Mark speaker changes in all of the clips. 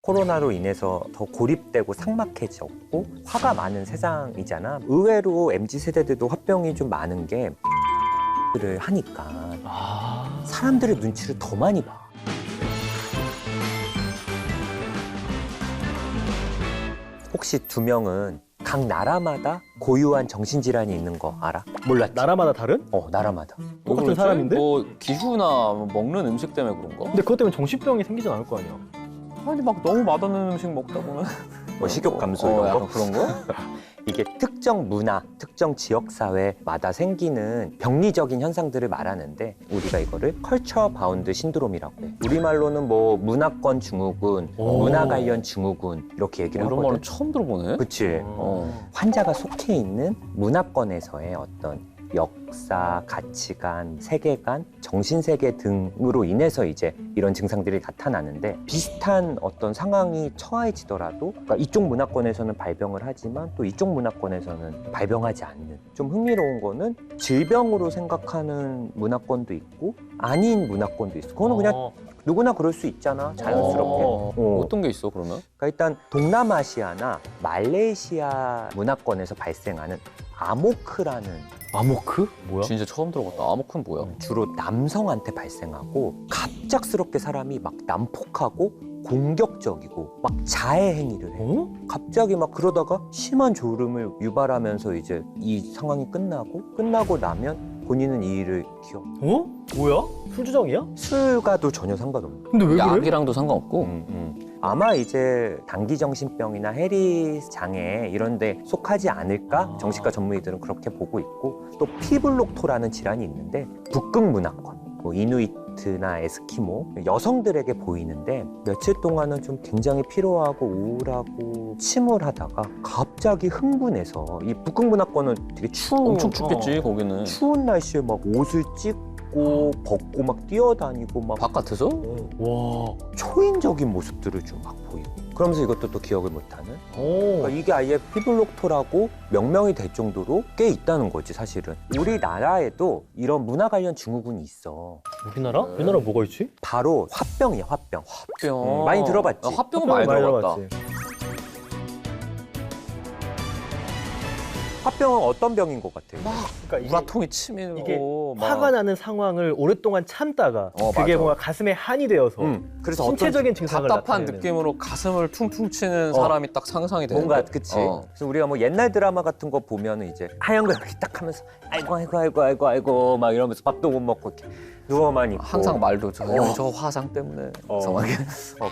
Speaker 1: 코로나로 인해서 더 고립되고 삭막해졌고 화가 많은 세상이잖아. 의외로 MZ세대들도 화병이 좀 많은 게 를 하니까 사람들의 눈치를 더 많이 봐. 혹시 두 명은 각 나라마다 고유한 정신질환이 있는 거 알아? 몰랐지?
Speaker 2: 나라마다 다른?
Speaker 1: 나라마다.
Speaker 2: 똑같은
Speaker 3: 그렇지?
Speaker 2: 사람인데?
Speaker 3: 뭐 기후나 뭐 먹는 음식 때문에 그런가?
Speaker 2: 근데 그것 때문에 정신병이 생기진 않을 거 아니야.
Speaker 3: 아니 막 너무 맛없는 음식 먹다 보면
Speaker 1: 뭐 식욕 감소 이런 거?
Speaker 3: 약간 그런 거?
Speaker 1: 이게 특정 문화, 특정 지역사회마다 생기는 병리적인 현상들을 말하는데 우리가 이거를 컬처 바운드 신드롬이라고 해. 우리말로는 뭐 문화권 증후군, 문화 관련 증후군 이렇게 얘기를
Speaker 3: 이런
Speaker 1: 하거든.
Speaker 3: 말은 처음 들어보네.
Speaker 1: 그치? 환자가 속해 있는 문화권에서의 어떤 역사, 가치관, 세계관, 정신세계 등으로 인해서 이제 이런 증상들이 나타나는데 비슷한 어떤 상황이 처해지더라도 그러니까 이쪽 문화권에서는 발병을 하지만 또 이쪽 문화권에서는 발병하지 않는 좀 흥미로운 거는 질병으로 생각하는 문화권도 있고 아닌 문화권도 있어. 그거는 그냥 누구나 그럴 수 있잖아, 자연스럽게.
Speaker 3: 어떤 게 있어 그러면?
Speaker 1: 그러니까 일단 동남아시아나 말레이시아 문화권에서 발생하는 아모크라는
Speaker 2: 아모크? 뭐야?
Speaker 3: 진짜 처음 들어봤다. 아모크는 뭐야?
Speaker 1: 주로 남성한테 발생하고 갑작스럽게 사람이 막 난폭하고 공격적이고 막 자해 행위를 해. 갑자기 막 그러다가 심한 졸음을 유발하면서 이제 이 상황이 끝나고 나면 본인은 이 일을 기억.
Speaker 2: 뭐야? 술주정이야?
Speaker 1: 술과도 전혀 상관없는.
Speaker 2: 근데 왜 그래?
Speaker 3: 약이랑도 상관없고.
Speaker 1: 아마 이제 단기정신병이나 해리 장애 이런 데 속하지 않을까? 정신과 전문의들은 그렇게 보고 있고 또 피블록토라는 질환이 있는데 북극 문화권, 뭐 이누이트나 에스키모 여성들에게 보이는데 며칠 동안은 좀 굉장히 피로하고 우울하고 침울하다가 갑자기 흥분해서 이 북극 문화권은 되게
Speaker 3: 엄청 춥겠지 거기는.
Speaker 1: 추운 날씨에 막 옷을 찢고 벗고 막 뛰어다니고 막
Speaker 3: 바깥에서?
Speaker 2: 와.
Speaker 1: 초인적인 모습들을 좀 막 보이고 그러면서 이것도 또 기억을 못하는 그러니까 이게 아예 피블록토라고 명명이 될 정도로 꽤 있다는 거지 사실은. 우리나라에도 이런 문화 관련 증후군이 있어.
Speaker 2: 우리나라? 우리나라 뭐가 있지?
Speaker 1: 바로 화병이야 화병.
Speaker 3: 화병.
Speaker 1: 많이 들어봤지?
Speaker 3: 화병은 많이 들어봤다.
Speaker 1: 화병은 어떤 병인 것 같아?
Speaker 2: 그러니까
Speaker 3: 우라통이 치밀고
Speaker 2: 이게
Speaker 3: 막.
Speaker 2: 화가 나는 상황을 오랫동안 참다가 그게
Speaker 3: 맞아.
Speaker 2: 뭔가 가슴에 한이 되어서
Speaker 1: 그래서
Speaker 2: 신체적인 증상을
Speaker 3: 답답한
Speaker 2: 나타내는.
Speaker 3: 느낌으로 가슴을 퉁퉁 치는 사람이 딱 상상이 되는
Speaker 1: 뭔가 그치. 그래서 우리가 뭐 옛날 드라마 같은 거 보면은 이제 하얀 거 이렇게 딱 하면서 아이고 막 이러면서 밥도 못 먹고 이렇게 누워만 있고
Speaker 3: 항상 말도 저 화상 때문에 성하게.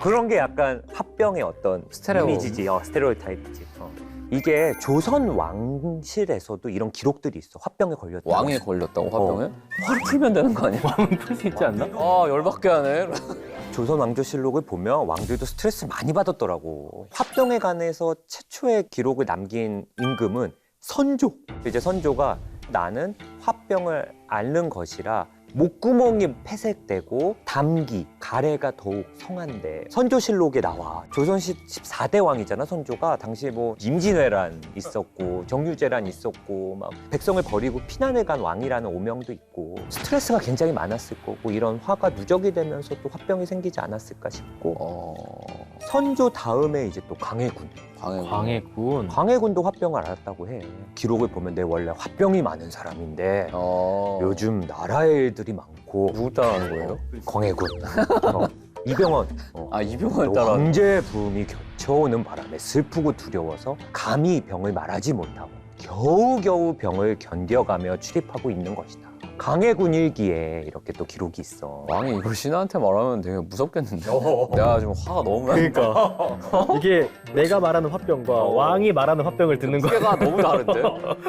Speaker 1: 그런 게 약간 화병의 어떤
Speaker 3: 스테레오.
Speaker 1: 이미지지, 스테레오타입이지. 이게 조선 왕실에서도 이런 기록들이 있어. 화병에 걸렸다.
Speaker 3: 왕에 걸렸다고 화병에? 화를 풀면 되는 거 아니야?
Speaker 2: 풀 수 있지 않나?
Speaker 3: 아 열받게 하네.
Speaker 1: 조선 왕조실록을 보면 왕들도 스트레스 많이 받았더라고. 화병에 관해서 최초의 기록을 남긴 임금은 선조. 이제 선조가 나는 화병을 앓는 것이라 목구멍이 폐색되고 담기, 가래가 더욱 성한데 선조실록에 나와. 조선 14대 왕이잖아 선조가. 당시에 뭐 임진왜란 있었고 정유재란 있었고 막 백성을 버리고 피난을 간 왕이라는 오명도 있고 스트레스가 굉장히 많았을 거고 이런 화가 누적이 되면서 또 화병이 생기지 않았을까 싶고 선조 다음에 이제 또 강해군.
Speaker 2: 광해군.
Speaker 1: 광해군도 화병을 앓았다고 해. 기록을 보면 내 원래 화병이 많은 사람인데 요즘 나라의 일들이 많고
Speaker 3: 누구 따라하는 거예요?
Speaker 1: 광해군, 이병헌,
Speaker 3: 이병헌 따라.
Speaker 1: 황제 부음이 겹쳐오는 바람에 슬프고 두려워서 감히 병을 말하지 못하고 겨우겨우 병을 견뎌가며 출입하고 있는 것이다. 강해군 일기에 이렇게 또 기록이 있어.
Speaker 3: 왕이 이걸 신하한테 말하면 되게 무섭겠는데. 내가 지금 화가 너무 나.
Speaker 2: 그러니까 이게 내가 말하는 화병과 왕이 말하는 화병을 듣는 거야.
Speaker 3: 가 너무 다른데?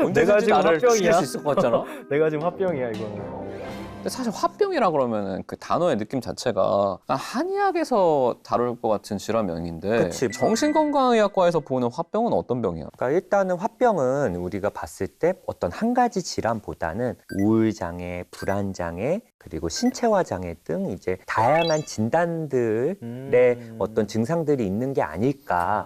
Speaker 3: 언제든지
Speaker 2: 지금
Speaker 3: 나를
Speaker 2: 화병이야?
Speaker 3: 죽일 수 있을 것 같잖아?
Speaker 2: 내가 지금 화병이야 이거는.
Speaker 3: 근데 사실 화병이라 그러면은 그 단어의 느낌 자체가 한의학에서 다룰 것 같은 질환명인데
Speaker 1: 그치.
Speaker 3: 정신건강의학과에서 보는 화병은 어떤 병이야?
Speaker 1: 그러니까 일단은 화병은 우리가 봤을 때 어떤 한 가지 질환보다는 우울장애, 불안장애, 그리고 신체화장애 등 이제 다양한 진단들의 어떤 증상들이 있는 게 아닐까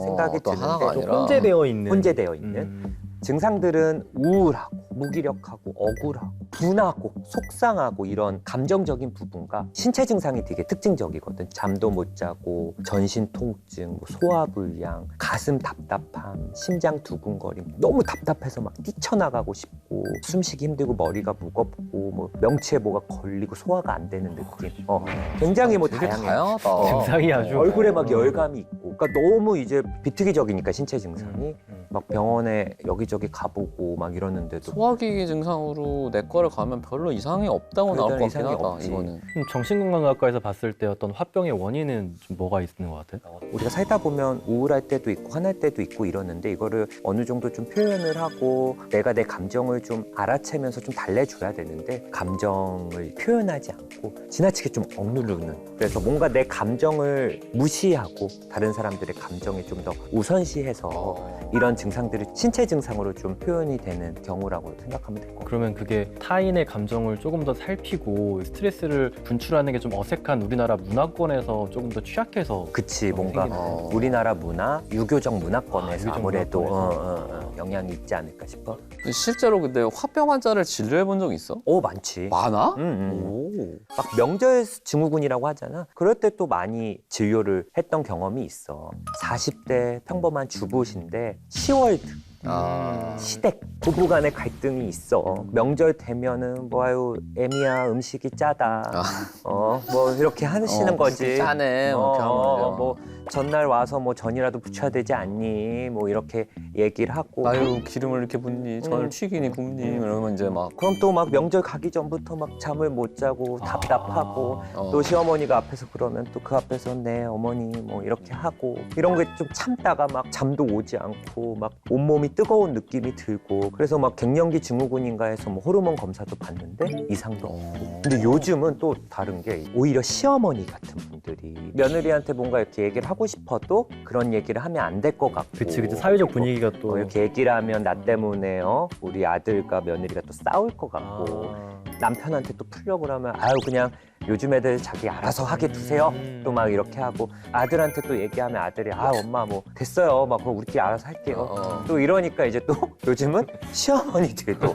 Speaker 1: 생각이
Speaker 3: 어떤 하나가
Speaker 1: 드는데
Speaker 3: 아니라.
Speaker 2: 혼재되어 있는.
Speaker 1: 혼재되어 있는 증상들은 우울하고 무기력하고 억울하고 분하고 속상하고 이런 감정적인 부분과 신체 증상이 되게 특징적이거든. 잠도 못 자고 전신 통증, 뭐 소화불량, 가슴 답답함, 심장 두근거림, 너무 답답해서 막 뛰쳐나가고 싶고 숨쉬기 힘들고 머리가 무겁고 뭐 명치에 뭐가 걸리고 소화가 안 되는 느낌. 굉장히 뭐
Speaker 3: 되게
Speaker 1: 다양해.
Speaker 3: 다양하다.
Speaker 2: 증상이 아주
Speaker 1: 얼굴에 막 열감이 있고, 그러니까 너무 이제 비특이적이니까 신체 증상이 막 병원에 여기저기 가보고 막 이러는데도
Speaker 3: 소화기 증상으로 내과를 가면 별로 이상이 없다고 나올 것 같긴
Speaker 1: 이상이
Speaker 3: 하다.
Speaker 1: 없지.
Speaker 3: 이거는.
Speaker 2: 정신건강학과에서 봤을 때 어떤 화병의 원인은 좀 뭐가 있는 것 같아?
Speaker 1: 우리가 살다 보면 우울할 때도 있고 화날 때도 있고 이러는데 이거를 어느 정도 좀 표현을 하고 내가 내 감정을 좀 알아채면서 좀 달래줘야 되는데 감정을 표현하지 않고 지나치게 좀 억누르는, 그래서 뭔가 내 감정을 무시하고 다른 사람들의 감정에 좀 더 우선시해서 이런 증상들이 신체 증상으로 좀 표현이 되는 경우라고 생각하면 될 것 같아요.
Speaker 2: 그러면 그게 타인의 감정을 조금 더 살피고 스트레스를 분출하는 게 좀 어색한 우리나라 문화권에서 조금 더 취약해서
Speaker 1: 그치, 뭔가
Speaker 2: 생기는
Speaker 1: 우리나라 문화, 유교적 문화권에서
Speaker 2: 유교적
Speaker 1: 아무래도
Speaker 2: 문화권에서.
Speaker 1: 영향이 있지 않을까 싶어.
Speaker 3: 실제로 근데 화병 환자를 진료해 본 적 있어?
Speaker 1: 많지.
Speaker 3: 많아?
Speaker 1: 오. 막 명절 증후군이라고 하잖아. 그럴 때 또 많이 진료를 했던 경험이 있어. 40대 평범한 주부신데 시월드, 시댁, 부부간의 갈등이 있어. 명절 되면은 뭐 아유 애미야 음식이 짜다. 뭐 이렇게 하시는 거지.
Speaker 3: 짜네. 이렇게 하면
Speaker 1: 뭐 전날 와서 뭐 전이라도 부쳐야 되지 않니? 뭐 이렇게 얘기를 하고.
Speaker 3: 아유 기름을 이렇게 붓니, 전을 튀기니 굽니 이러면 이제 막
Speaker 1: 그럼 또 막 명절 가기 전부터 막 잠을 못 자고 답답하고 또 시어머니가 앞에서 그러면 또 그 앞에서 네 어머니 뭐 이렇게 하고 이런 게 좀 참다가 막 잠도 오지 않고 막 온몸이 뜨거운 느낌이 들고, 그래서 막 갱년기 증후군인가 해서 뭐 호르몬 검사도 받는데 이상도 없고. 근데 요즘은 또 다른 게 오히려 시어머니 같은 분들이 며느리한테 뭔가 이렇게 얘기를 하고 싶어도 그런 얘기를 하면 안 될 것 같고.
Speaker 2: 그치 사회적 분위기가 또
Speaker 1: 이렇게 얘기를 하면 나 때문에 우리 아들과 며느리가 또 싸울 것 같고 남편한테 또 풀려고 그러면 아유 그냥 요즘 애들 자기 알아서 하게 두세요. 또 막 이렇게 하고 아들한테 또 얘기하면 아들이 아 엄마 뭐 됐어요. 막 그럼 우리끼리 알아서 할게요. 또 이러니까 이제 또 요즘은 시어머니들도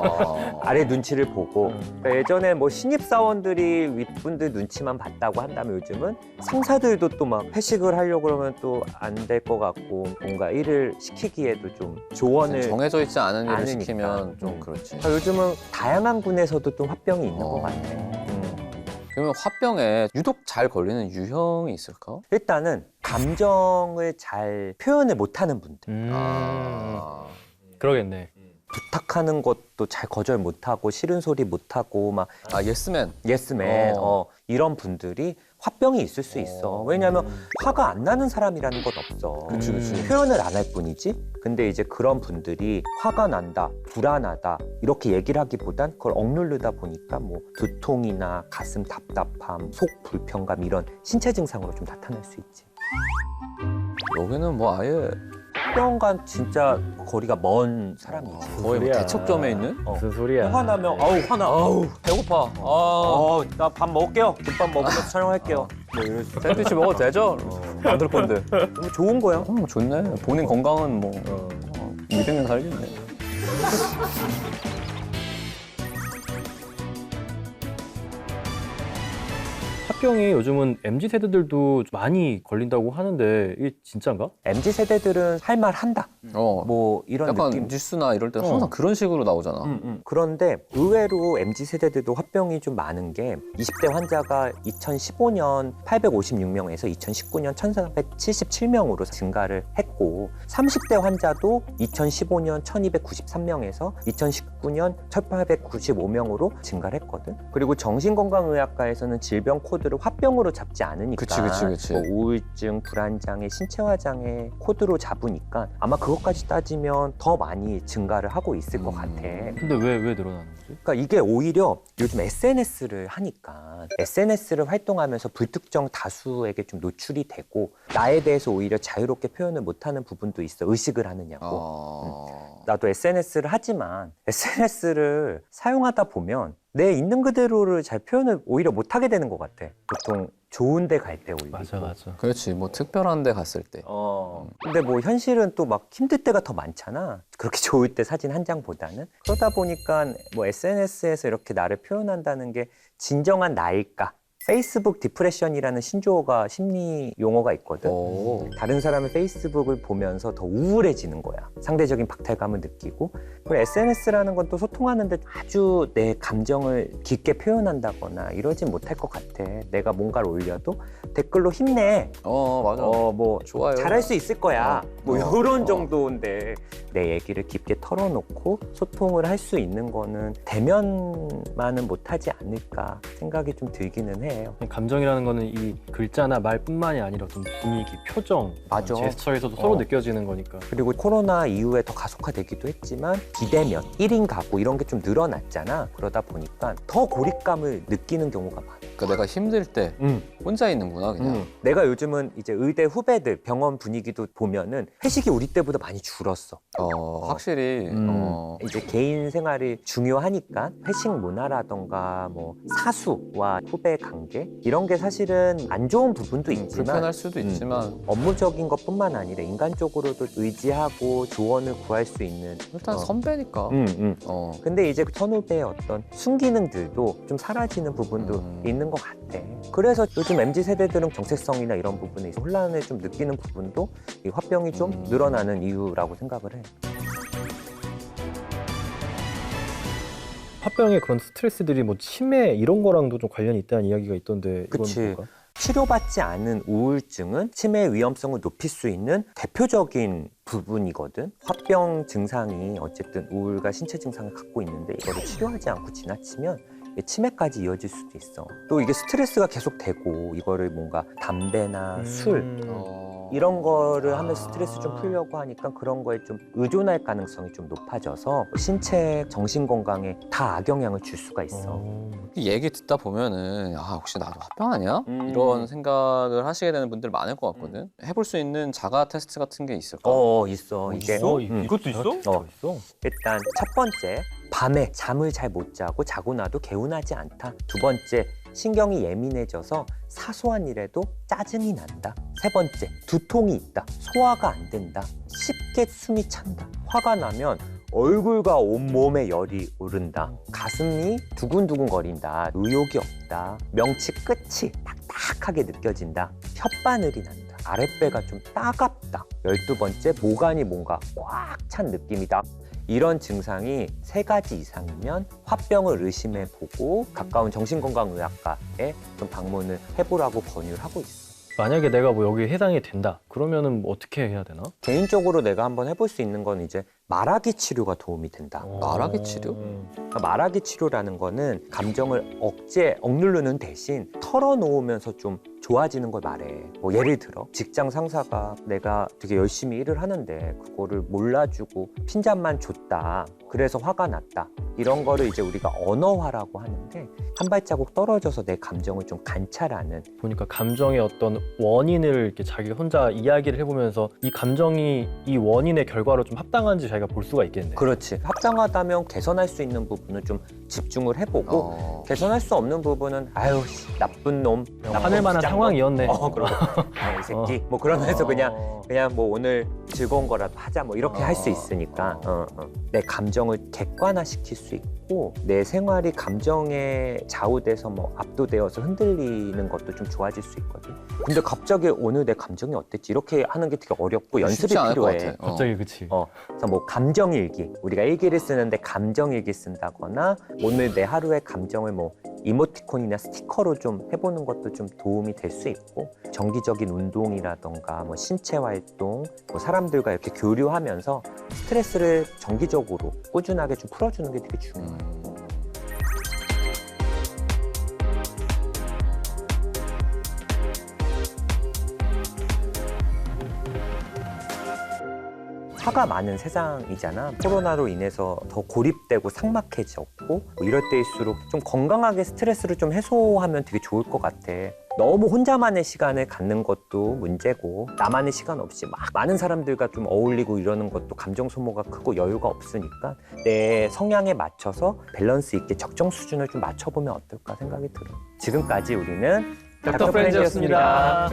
Speaker 1: 아래 눈치를 보고 그러니까 예전에 뭐 신입사원들이 윗분들 눈치만 봤다고 한다면 요즘은 상사들도 또 막 회식을 하려고 그러면 또 안 될 것 같고 뭔가 일을 시키기에도 좀 조언을
Speaker 3: 정해져 있지 않은 일을
Speaker 1: 않으니까.
Speaker 3: 시키면 좀 그렇지.
Speaker 1: 그러니까 요즘은 다양한 군에서도 좀 화병이 있는 것 같아.
Speaker 3: 그러면 화병에 유독 잘 걸리는 유형이 있을까?
Speaker 1: 일단은 감정을 잘 표현을 못하는 분들,
Speaker 2: 그러겠네.
Speaker 1: 부탁하는 것도 잘 거절 못하고 싫은 소리 못하고 막
Speaker 3: 예스맨.
Speaker 1: 예스맨 이런 분들이 화병이 있을 수 있어. 왜냐하면 화가 안 나는 사람이라는 건 없어.
Speaker 3: 그치.
Speaker 1: 표현을 안 할 뿐이지. 근데 이제 그런 분들이 화가 난다, 불안하다 이렇게 얘기를 하기보단 그걸 억누르다 보니까 뭐 두통이나 가슴 답답함, 속 불편감 이런 신체 증상으로 좀 나타날 수 있지.
Speaker 3: 여기는 뭐 아예
Speaker 1: 화병과 진짜 거리가 먼 사람이지.
Speaker 3: 거의 뭐
Speaker 2: 소리야.
Speaker 3: 대척점에 있는?
Speaker 2: 무슨 소리야?
Speaker 1: 화나면 아우 화나. 아우
Speaker 3: 배고파.
Speaker 1: 나 밥 먹을게요. 김밥 먹으면서 촬영할게요. 뭐 이럴 수.
Speaker 3: 샌드위치 먹어도 되죠? 만들 건데.
Speaker 1: 너무 좋은 거야.
Speaker 3: 좋네. 본인 건강은 뭐 200년 살겠네.
Speaker 2: 화병이 요즘은 MZ 세대들도 많이 걸린다고 하는데 이게 진짜인가?
Speaker 1: MZ 세대들은 할 말 한다. 뭐 이런
Speaker 3: 약간
Speaker 1: 느낌.
Speaker 3: 뉴스나 이럴 때 항상 그런 식으로 나오잖아.
Speaker 1: 그런데 의외로 MZ 세대들도 화병이 좀 많은 게 20대 환자가 2015년 856명에서 2019년 1477명으로 증가를 했고 30대 환자도 2015년 1293명에서 2019년 1895명으로 증가를 했거든. 그리고 정신건강의학과에서는 질병 코드를 화병으로 잡지 않으니까
Speaker 3: 그치.
Speaker 1: 뭐 우울증, 불안장애, 신체화장애 코드로 잡으니까 아마 그것까지 따지면 더 많이 증가를 하고 있을 것 같아.
Speaker 2: 근데 왜 늘어나는 거지?
Speaker 1: 그러니까 이게 오히려 요즘 SNS를 하니까 SNS를 활동하면서 불특정 다수에게 좀 노출이 되고 나에 대해서 오히려 자유롭게 표현을 못하는 부분도 있어. 의식을 하느냐고. 나도 SNS를 하지만 SNS를 사용하다 보면 내 있는 그대로를 잘 표현을 오히려 못하게 되는 것 같아. 보통 좋은 데 갈 때 올리고.
Speaker 2: 맞아.
Speaker 3: 그렇지. 뭐 특별한 데 갔을 때.
Speaker 1: 근데 뭐 현실은 또 막 힘들 때가 더 많잖아. 그렇게 좋을 때 사진 한 장보다는. 그러다 보니까 뭐 SNS에서 이렇게 나를 표현한다는 게 진정한 나일까? 페이스북 디프레션이라는 신조어가 심리 용어가 있거든.
Speaker 3: 오.
Speaker 1: 다른 사람의 페이스북을 보면서 더 우울해지는 거야. 상대적인 박탈감을 느끼고. 그리고 SNS라는 건 또 소통하는데 아주 내 감정을 깊게 표현한다거나 이러진 못할 것 같아. 내가 뭔가를 올려도 댓글로 힘내.
Speaker 3: 맞아.
Speaker 1: 뭐
Speaker 3: 좋아요.
Speaker 1: 잘할 수 있을 거야. 뭐 이런
Speaker 3: 어.
Speaker 1: 정도인데 내 얘기를 깊게 털어놓고 소통을 할 수 있는 거는 대면만은 못하지 않을까 생각이 좀 들기는 해요.
Speaker 2: 감정이라는 거는 이 글자나 말뿐만이 아니라 어떤 분위기, 표정,
Speaker 1: 맞아.
Speaker 2: 제스처에서도 서로 느껴지는 거니까.
Speaker 1: 그리고 코로나 이후에 더 가속화되기도 했지만 비대면, 1인 가구 이런 게 좀 늘어났잖아. 그러다 보니까 더 고립감을 느끼는 경우가 많아.
Speaker 3: 그러니까 내가 힘들 때 혼자 있는구나 그냥.
Speaker 1: 내가 요즘은 이제 의대 후배들 병원 분위기도 보면은 회식이 우리 때보다 많이 줄었어.
Speaker 3: 확실히.
Speaker 1: 이제 개인 생활이 중요하니까 회식 문화라던가 뭐 사수와 후배 관계 이런 게 사실은 안 좋은 부분도 있지만
Speaker 3: 불편할 수도 있지만
Speaker 1: 업무적인 것뿐만 아니라 인간적으로도 의지하고 조언을 구할 수 있는
Speaker 3: 일단 선배니까.
Speaker 1: 근데 이제 선후배의 어떤 순기능들도 좀 사라지는 부분도 있는 것 같아. 그래서 요즘 MZ 세대들은 정체성이나 이런 부분에 있어 혼란을 좀 느끼는 부분도 이 화병이 좀 늘어나는 이유라고 생각을 해.
Speaker 2: 화병의 그런 스트레스들이 뭐 치매 이런 거랑도 좀 관련이 있다는 이야기가 있던데 이건
Speaker 1: 그치.
Speaker 2: 뭘까?
Speaker 1: 치료받지 않은 우울증은 치매 위험성을 높일 수 있는 대표적인 부분이거든. 화병 증상이 어쨌든 우울과 신체 증상을 갖고 있는데 이거를 치료하지 않고 지나치면 치매까지 이어질 수도 있어. 또 이게 스트레스가 계속 되고 이거를 뭔가 담배나 술 이런 거를 하면서 스트레스 좀 풀려고 하니까 그런 거에 좀 의존할 가능성이 좀 높아져서 신체, 정신 건강에 다 악영향을 줄 수가 있어.
Speaker 3: 이 얘기 듣다 보면은 혹시 나도 화병 아니야? 이런 생각을 하시게 되는 분들 많을 것 같거든. 해볼 수 있는 자가 테스트 같은 게 있을까?
Speaker 1: 있어. 이게
Speaker 2: 이것도 있어? 있어?
Speaker 1: 일단 첫 번째, 밤에 잠을 잘 못 자고 자고 나도 개운하지 않다. 두 번째, 신경이 예민해져서 사소한 일에도 짜증이 난다. 세 번째, 두통이 있다. 소화가 안 된다. 쉽게 숨이 찬다. 화가 나면 얼굴과 온몸에 열이 오른다. 가슴이 두근두근 거린다. 의욕이 없다. 명치 끝이 딱딱하게 느껴진다. 혓바늘이 난다. 아랫배가 좀 따갑다. 12번째, 모간이 뭔가 꽉 찬 느낌이다. 이런 증상이 3가지 이상이면 화병을 의심해보고 가까운 정신건강의학과에 좀 방문을 해보라고 권유를 하고 있어.
Speaker 2: 만약에 내가 뭐 여기 해당이 된다 그러면은 뭐 어떻게 해야 되나?
Speaker 1: 개인적으로 내가 한번 해볼 수 있는 건 이제 말하기 치료가 도움이 된다.
Speaker 3: 말하기 치료?
Speaker 1: 그러니까 말하기 치료라는 거는 감정을 억누르는 대신 털어놓으면서 좀 좋아지는 걸 말해. 뭐 예를 들어 직장 상사가 내가 되게 열심히 일을 하는데 그거를 몰라주고 핀잔만 줬다. 그래서 화가 났다. 이런 거를 이제 우리가 언어화라고 하는데 한 발자국 떨어져서 내 감정을 좀 관찰하는.
Speaker 2: 보니까 감정의 어떤 원인을 이렇게 자기가 혼자 이야기를 해보면서 이 감정이 이 원인의 결과로 좀 합당한지 자기가 볼 수가 있겠네.
Speaker 1: 그렇지. 합당하다면 개선할 수 있는 부분을 좀 집중을 해보고 개선할 수 없는 부분은 아유 나쁜 놈.
Speaker 2: 화낼 만한 상황이었네.
Speaker 1: 그러고 이 새끼. 뭐 그러면서 그냥 뭐 오늘 즐거운 거라도 하자 뭐 이렇게 할 수 있으니까 내 감정을 객관화시킬 수 있고 내 생활이 감정에 좌우돼서 뭐 압도되어서 흔들리는 것도 좀 좋아질 수 있거든. 근데 갑자기 오늘 내 감정이 어땠지 이렇게 하는 게 되게 어렵고 연습이
Speaker 3: 쉽지 않을 것
Speaker 1: 필요해.
Speaker 3: 같아.
Speaker 2: 갑자기 그치.
Speaker 1: 그래서 뭐 감정일기, 우리가 일기를 쓰는데 감정일기 쓴다거나 오늘 내 하루의 감정을 뭐 이모티콘이나 스티커로 좀 해보는 것도 좀 도움이 될 수 있고 정기적인 운동이라던가 뭐 신체 활동, 뭐 사람들과 이렇게 교류하면서 스트레스를 정기적으로 꾸준하게 좀 풀어주는 게 되게 중요해요. 화가 많은 세상이잖아. 코로나로 인해서 더 고립되고 삭막해졌고 뭐 이럴 때일수록 좀 건강하게 스트레스를 좀 해소하면 되게 좋을 것 같아. 너무 혼자만의 시간을 갖는 것도 문제고 나만의 시간 없이 막 많은 사람들과 좀 어울리고 이러는 것도 감정 소모가 크고 여유가 없으니까 내 성향에 맞춰서 밸런스 있게 적정 수준을 좀 맞춰보면 어떨까 생각이 들어. 지금까지 우리는
Speaker 2: 닥터 프렌즈였습니다.